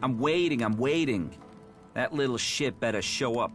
I'm waiting. That little shit better show up.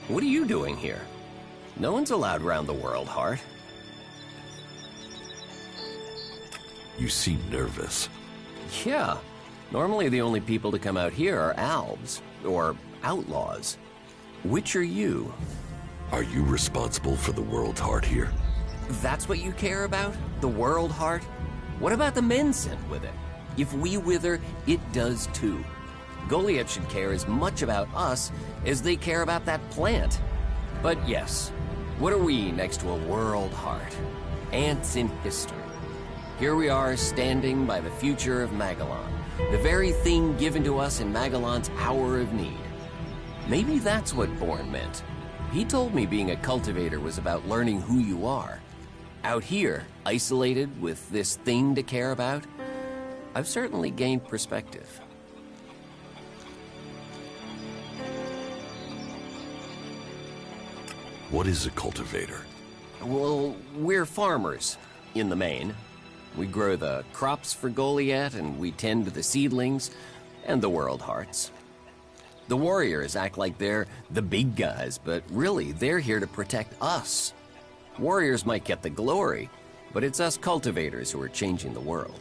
What are you doing here? No one's allowed round the world, Hart. You seem nervous. Yeah. Normally the only people to come out here are albs, or outlaws. Which are you? Are you responsible for the world heart here? That's what you care about? The world heart? What about the men sent with it? If we wither, it does too. Goliath should care as much about us as they care about that plant. But yes, what are we next to a world heart? Ants in history. Here we are standing by the future of Magellan, the very thing given to us in Magellan's hour of need. Maybe that's what Bourne meant. He told me being a cultivator was about learning who you are. Out here, isolated with this thing to care about, I've certainly gained perspective. What is a cultivator? Well, we're farmers, in the main. We grow the crops for Goliath, and we tend to the seedlings and the world hearts. The warriors act like they're the big guys, but really, they're here to protect us. Warriors might get the glory, but it's us cultivators who are changing the world.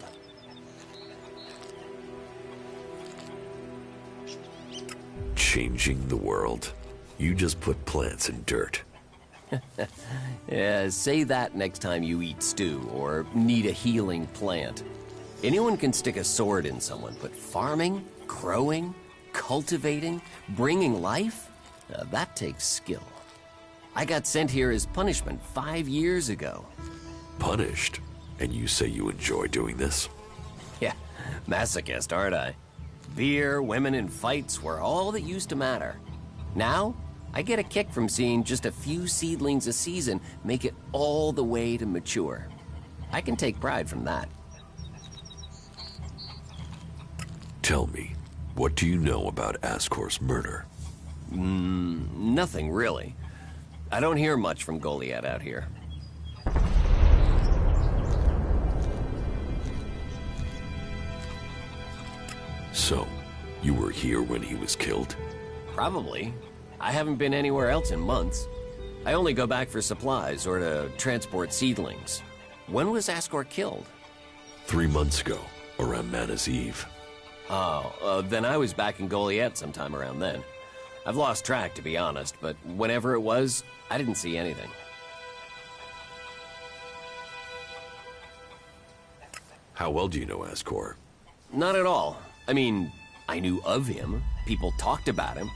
Changing the world? You just put plants in dirt. Yeah, say that next time you eat stew or need a healing plant. Anyone can stick a sword in someone, but farming, growing, cultivating, bringing life, that takes skill. I got sent here as punishment 5 years ago. Punished? And you say you enjoy doing this? Yeah, masochist, aren't I? Beer, women, and fights were all that used to matter. Now, I get a kick from seeing just a few seedlings a season make it all the way to mature. I can take pride from that. Tell me, what do you know about Ascor's murder? Nothing really. I don't hear much from Goliath out here. So, you were here when he was killed? Probably. I haven't been anywhere else in months. I only go back for supplies or to transport seedlings. When was Ascor killed? 3 months ago, around Mana's Eve. Then I was back in Goliath sometime around then. I've lost track, to be honest, but whenever it was, I didn't see anything. How well do you know Ascor? Not at all. I mean, I knew of him. People talked about him.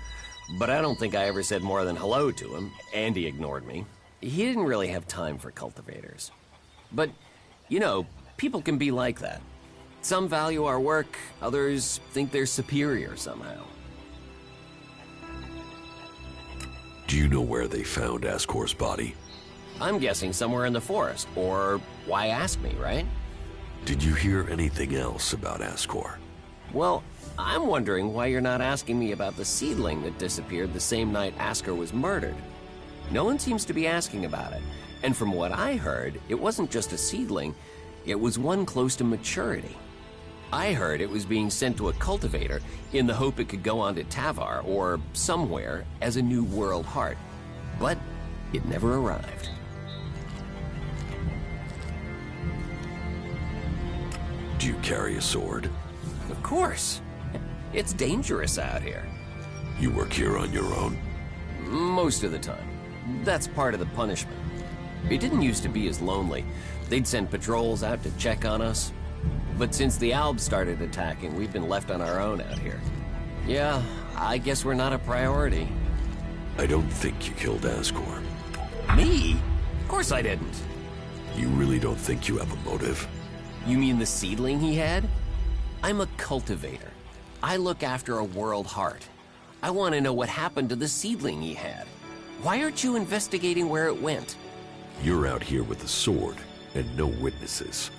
But I don't think I ever said more than hello to him, and he ignored me. He didn't really have time for cultivators. But, you know, people can be like that. Some value our work, others think they're superior somehow. Do you know where they found Ascor's body? I'm guessing somewhere in the forest, or why ask me, right? Did you hear anything else about Ascor? Well, I'm wondering why you're not asking me about the seedling that disappeared the same night Ascor was murdered. No one seems to be asking about it, and from what I heard, it wasn't just a seedling, it was one close to maturity. I heard it was being sent to a cultivator in the hope it could go on to Tavar or somewhere as a new world heart, but it never arrived. Do you carry a sword? Of course. It's dangerous out here. You work here on your own? Most of the time. That's part of the punishment. It didn't used to be as lonely. They'd send patrols out to check on us. But since the Albs started attacking, we've been left on our own out here. Yeah, I guess we're not a priority. I don't think you killed Ascor. Me? Of course I didn't. You really don't think you have a motive? You mean the seedling he had? I'm a cultivator. I look after a world heart. I want to know what happened to the seedling he had. Why aren't you investigating where it went? You're out here with a sword and no witnesses.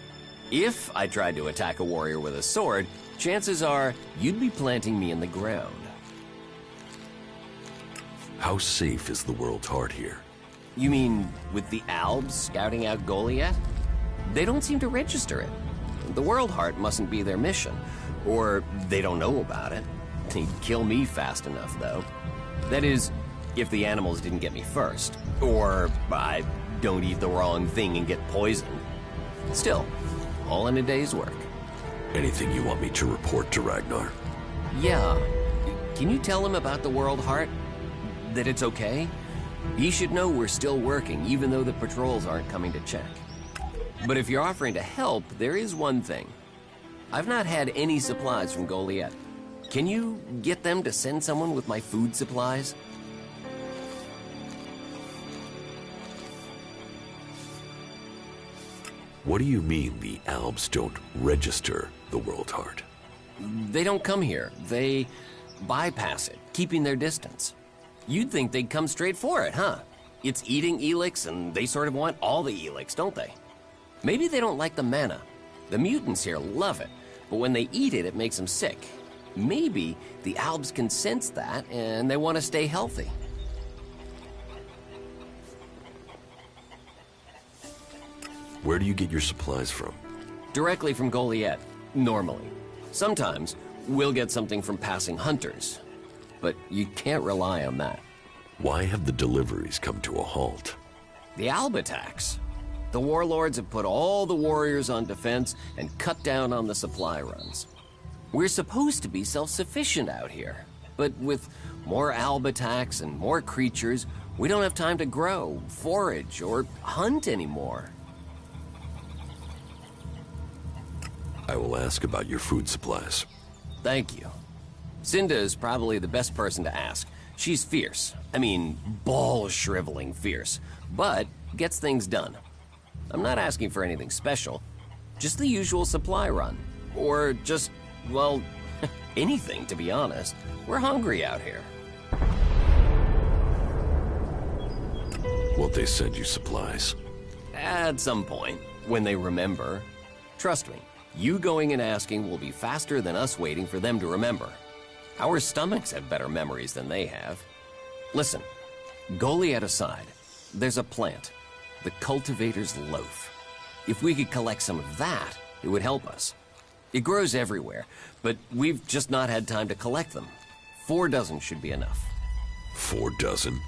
If I tried to attack a warrior with a sword, chances are you'd be planting me in the ground. How safe is the world's heart here? You mean with the Albs scouting out Goliath? They don't seem to register it. The world heart mustn't be their mission, or they don't know about it. They'd kill me fast enough, though. That is, If the animals didn't get me first. Or I don't eat the wrong thing and get poisoned. Still, all in a day's work. Anything you want me to report to Ragnar? Yeah. Can you tell him about the World Heart? That it's okay? He should know we're still working, even though the patrols aren't coming to check. But if you're offering to help, there is one thing. I've not had any supplies from Goliath. Can you get them to send someone with my food supplies? What do you mean the Albs don't register the World Heart? They don't come here. They bypass it, keeping their distance. You'd think they'd come straight for it, huh? It's eating ELEX, and they sort of want all the ELEX, don't they? Maybe they don't like the mana. The mutants here love it, but when they eat it, it makes them sick. Maybe the Albs can sense that, and they want to stay healthy. Where do you get your supplies from? Directly from Goliath, normally. Sometimes, we'll get something from passing hunters. But you can't rely on that. Why have the deliveries come to a halt? The Alb attacks. The warlords have put all the warriors on defense and cut down on the supply runs. We're supposed to be self-sufficient out here. But with more Alb attacks and more creatures, we don't have time to grow, forage, or hunt anymore. I will ask about your food supplies. Thank you. Cinda is probably the best person to ask. She's fierce. I mean, ball-shriveling fierce. But gets things done. I'm not asking for anything special. Just the usual supply run. Or just, well, anything, to be honest. We're hungry out here. Won't they send you supplies? At some point, when they remember. Trust me, you going and asking will be faster than us waiting for them to remember. Our stomachs have better memories than they have. Listen, Goliath aside, there's a plant, the cultivator's loaf. If we could collect some of that, it would help us. It grows everywhere, but we've just not had time to collect them. 4 dozen should be enough. 4 dozen?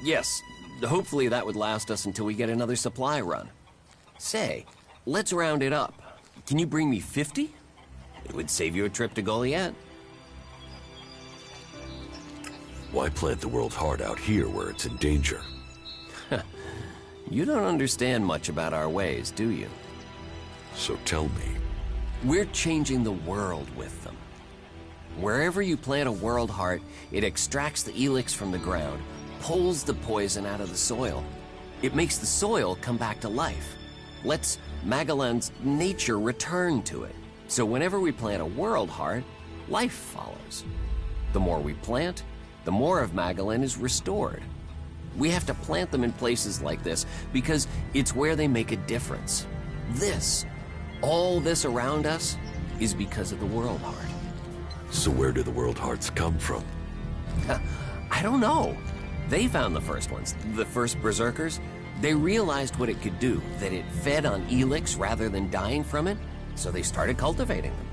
Yes, hopefully that would last us until we get another supply run. Say, let's round it up. Can you bring me 50? It would save you a trip to Goliath. Why plant the World Heart out here where it's in danger? You don't understand much about our ways, do you? So tell me. We're changing the world with them. Wherever you plant a World Heart, it extracts the ELEX from the ground, pulls the poison out of the soil. It makes the soil come back to life. Lets Magellan's nature return to it. So whenever we plant a World Heart, life follows. The more we plant, the more of Magellan is restored. We have to plant them in places like this because it's where they make a difference. All this around us, is because of the World Heart. So where do the World Hearts come from? I don't know. They found the first ones, the first berserkers. They realized what it could do, that it fed on ELEX rather than dying from it, so they started cultivating them.